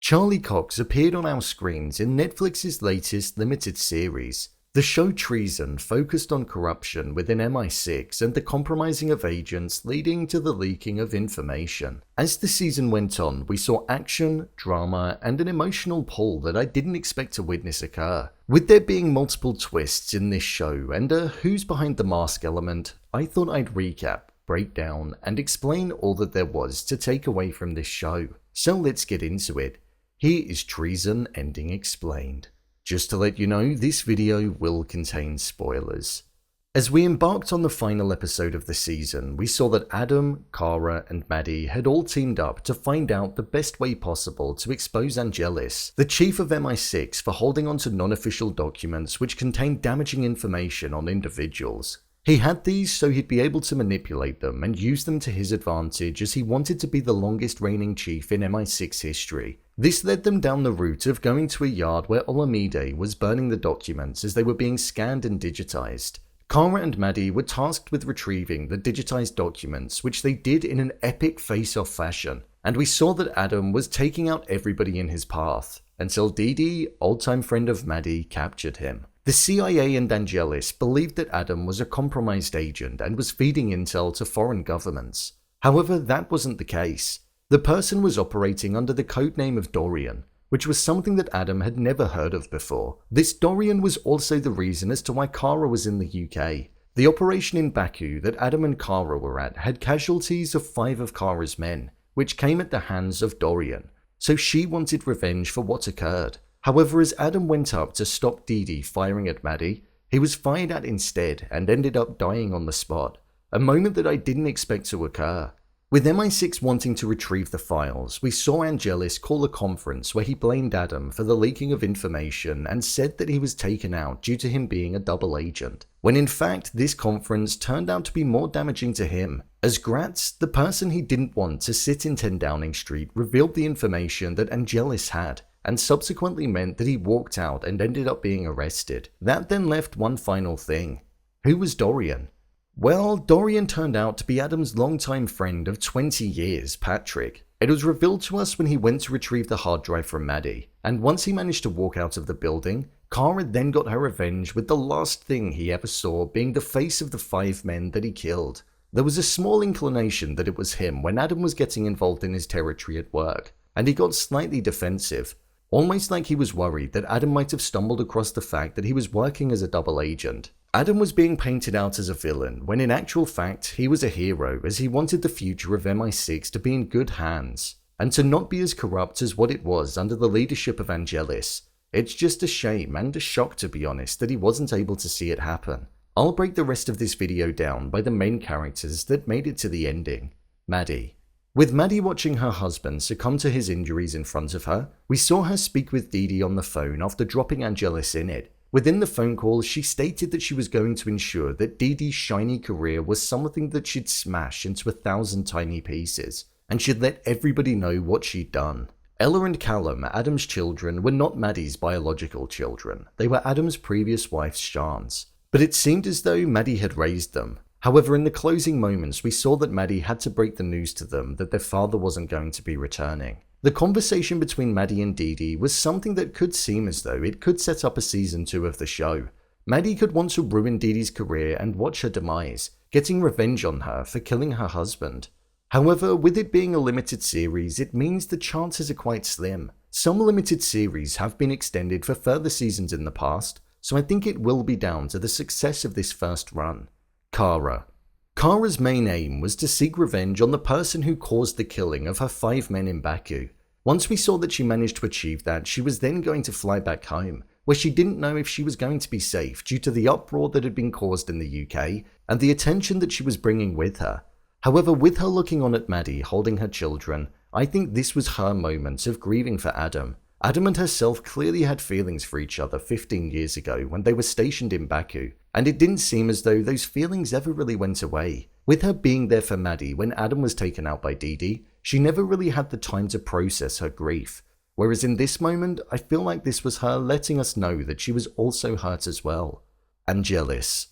Charlie Cox appeared on our screens in Netflix's latest limited series. The show Treason focused on corruption within MI6 and the compromising of agents leading to the leaking of information. As the season went on, we saw action, drama, and an emotional pull that I didn't expect to witness occur. With there being multiple twists in this show and a who's behind the mask element, I thought I'd recap, break down, and explain all that there was to take away from this show. So let's get into it. Here is Treason Ending Explained. Just to let you know, this video will contain spoilers. As we embarked on the final episode of the season, we saw that Adam, Kara, and Maddy had all teamed up to find out the best way possible to expose Angelis, the chief of MI6, for holding on to non-official documents which contained damaging information on individuals. He had these so he'd be able to manipulate them and use them to his advantage, as he wanted to be the longest reigning chief in MI6 history. This led them down the route of going to a yard where Olamide was burning the documents as they were being scanned and digitized. Kara and Maddy were tasked with retrieving the digitized documents, which they did in an epic face-off fashion, and we saw that Adam was taking out everybody in his path, until Dee, old-time friend of Maddy, captured him. The CIA and Angelis believed that Adam was a compromised agent and was feeding intel to foreign governments. However, that wasn't the case. The person was operating under the codename of Dorion, which was something that Adam had never heard of before. This Dorion was also the reason as to why Kara was in the UK. The operation in Baku that Adam and Kara were at had casualties of 5 of Kara's men, which came at the hands of Dorion, so she wanted revenge for what occurred. However, as Adam went up to stop Dee firing at Maddy, he was fired at instead and ended up dying on the spot, a moment that I didn't expect to occur. With MI6 wanting to retrieve the files, we saw Angelis call a conference where he blamed Adam for the leaking of information and said that he was taken out due to him being a double agent, when in fact this conference turned out to be more damaging to him, as Gratz, the person he didn't want to sit in 10 Downing Street, revealed the information that Angelis had, and subsequently meant that he walked out and ended up being arrested. That then left one final thing. Who was Dorion? Well, Dorion turned out to be Adam's longtime friend of 20 years, Patrick. It was revealed to us when he went to retrieve the hard drive from Maddy, and once he managed to walk out of the building, Kara then got her revenge with the last thing he ever saw being the face of the 5 men that he killed. There was a small inclination that it was him when Adam was getting involved in his territory at work, and he got slightly defensive, almost like he was worried that Adam might have stumbled across the fact that he was working as a double agent. Adam was being painted out as a villain, when in actual fact he was a hero, as he wanted the future of MI6 to be in good hands, and to not be as corrupt as what it was under the leadership of Angelis. It's just a shame and a shock, to be honest, that he wasn't able to see it happen. I'll break the rest of this video down by the main characters that made it to the ending. Maddy. With Maddy watching her husband succumb to his injuries in front of her, we saw her speak with Dee on the phone after dropping Angelis in it. Within the phone call, she stated that she was going to ensure that Dee's shiny career was something that she'd smash into 1,000 tiny pieces, and she'd let everybody know what she'd done. Ella and Callum, Adam's children, were not Maddy's biological children. They were Adam's previous wife's Sean's, but it seemed as though Maddy had raised them. However, in the closing moments, we saw that Maddy had to break the news to them that their father wasn't going to be returning. The conversation between Maddy and Dee was something that could seem as though it could set up a season 2 of the show. Maddy could want to ruin Dee's career and watch her demise, getting revenge on her for killing her husband. However, with it being a limited series, it means the chances are quite slim. Some limited series have been extended for further seasons in the past, so I think it will be down to the success of this first run. Kara. Kara's main aim was to seek revenge on the person who caused the killing of her 5 men in Baku. Once we saw that she managed to achieve that, she was then going to fly back home, where she didn't know if she was going to be safe due to the uproar that had been caused in the UK and the attention that she was bringing with her. However, with her looking on at Maddy holding her children, I think this was her moment of grieving for Adam. Adam and herself clearly had feelings for each other 15 years ago when they were stationed in Baku, and it didn't seem as though those feelings ever really went away. With her being there for Maddy when Adam was taken out by Dee, she never really had the time to process her grief, whereas in this moment, I feel like this was her letting us know that she was also hurt as well. Angelis.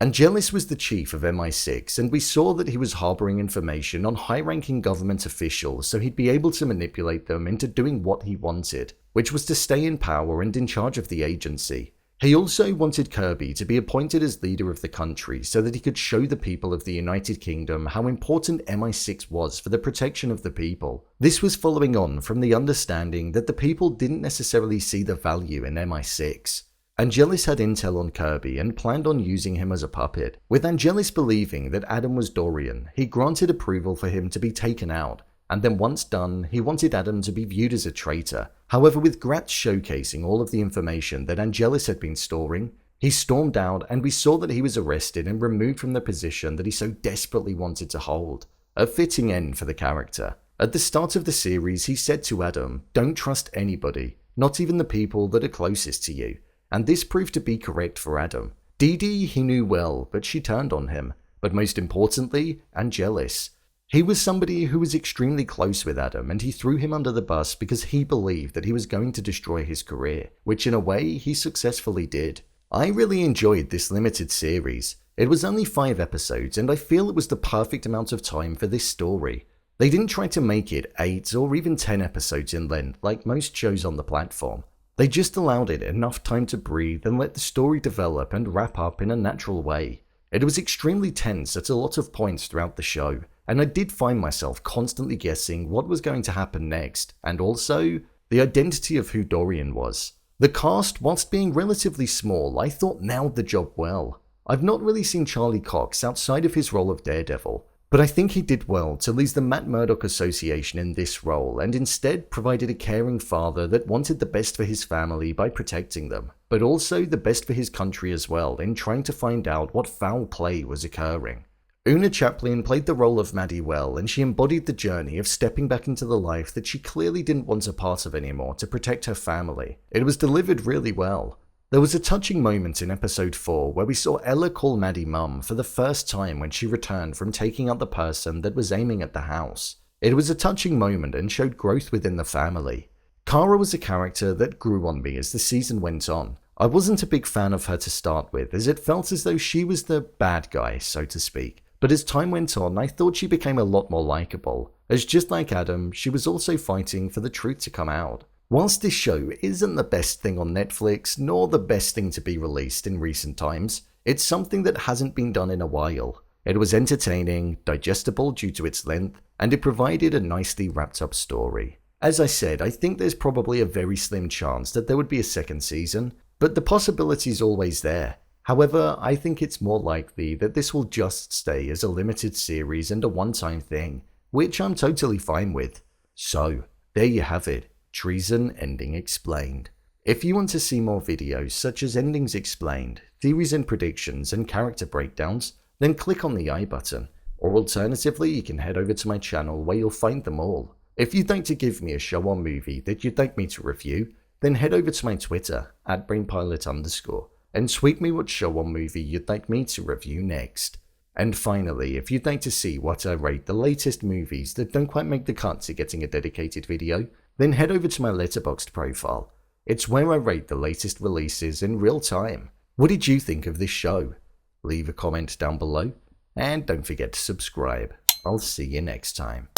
Angelis was the chief of MI6, and we saw that he was harboring information on high-ranking government officials so he'd be able to manipulate them into doing what he wanted, which was to stay in power and in charge of the agency. He also wanted Kirby to be appointed as leader of the country so that he could show the people of the United Kingdom how important MI6 was for the protection of the people. This was following on from the understanding that the people didn't necessarily see the value in MI6. Angelis had intel on Kirby and planned on using him as a puppet. With Angelis believing that Adam was Dorion, he granted approval for him to be taken out, and then once done, he wanted Adam to be viewed as a traitor. However, with Gratz showcasing all of the information that Angelis had been storing, he stormed out and we saw that he was arrested and removed from the position that he so desperately wanted to hold. A fitting end for the character. At the start of the series, he said to Adam, "Don't trust anybody, not even the people that are closest to you." And this proved to be correct for Adam. Dee Dee he knew well, but she turned on him. But most importantly, Angelis. He was somebody who was extremely close with Adam, and he threw him under the bus because he believed that he was going to destroy his career, which in a way he successfully did. I really enjoyed this limited series. It was only 5 episodes, and I feel it was the perfect amount of time for this story. They didn't try to make it 8 or even 10 episodes in length like most shows on the platform. They just allowed it enough time to breathe and let the story develop and wrap up in a natural way. It was extremely tense at a lot of points throughout the show, and I did find myself constantly guessing what was going to happen next, and also the identity of who Dorion was. The cast, whilst being relatively small, I thought nailed the job well. I've not really seen Charlie Cox outside of his role of Daredevil, but I think he did well to lose the Matt Murdock association in this role and instead provided a caring father that wanted the best for his family by protecting them, but also the best for his country as well in trying to find out what foul play was occurring. Una Chaplin played the role of Maddy well, and she embodied the journey of stepping back into the life that she clearly didn't want a part of anymore to protect her family. It was delivered really well. There was a touching moment in episode 4 where we saw Ella call Maddy mum for the first time when she returned from taking out the person that was aiming at the house. It was a touching moment and showed growth within the family. Kara was a character that grew on me as the season went on. I wasn't a big fan of her to start with, as it felt as though she was the bad guy, so to speak. But as time went on, I thought she became a lot more likable, as just like Adam, she was also fighting for the truth to come out. Whilst this show isn't the best thing on Netflix, nor the best thing to be released in recent times, it's something that hasn't been done in a while. It was entertaining, digestible due to its length, and it provided a nicely wrapped up story. As I said, I think there's probably a very slim chance that there would be a second season, but the possibility's always there. However, I think it's more likely that this will just stay as a limited series and a one-time thing, which I'm totally fine with. So, there you have it. Treason Ending Explained. If you want to see more videos such as Endings Explained, theories and predictions, and character breakdowns, then click on the I button, or alternatively you can head over to my channel where you'll find them all. If you'd like to give me a show or movie that you'd like me to review, then head over to my Twitter, @brainpilot_, and tweet me what show or movie you'd like me to review next. And finally, if you'd like to see what I rate the latest movies that don't quite make the cut to getting a dedicated video, then head over to my Letterboxd profile. It's where I rate the latest releases in real time. What did you think of this show? Leave a comment down below, and don't forget to subscribe. I'll see you next time.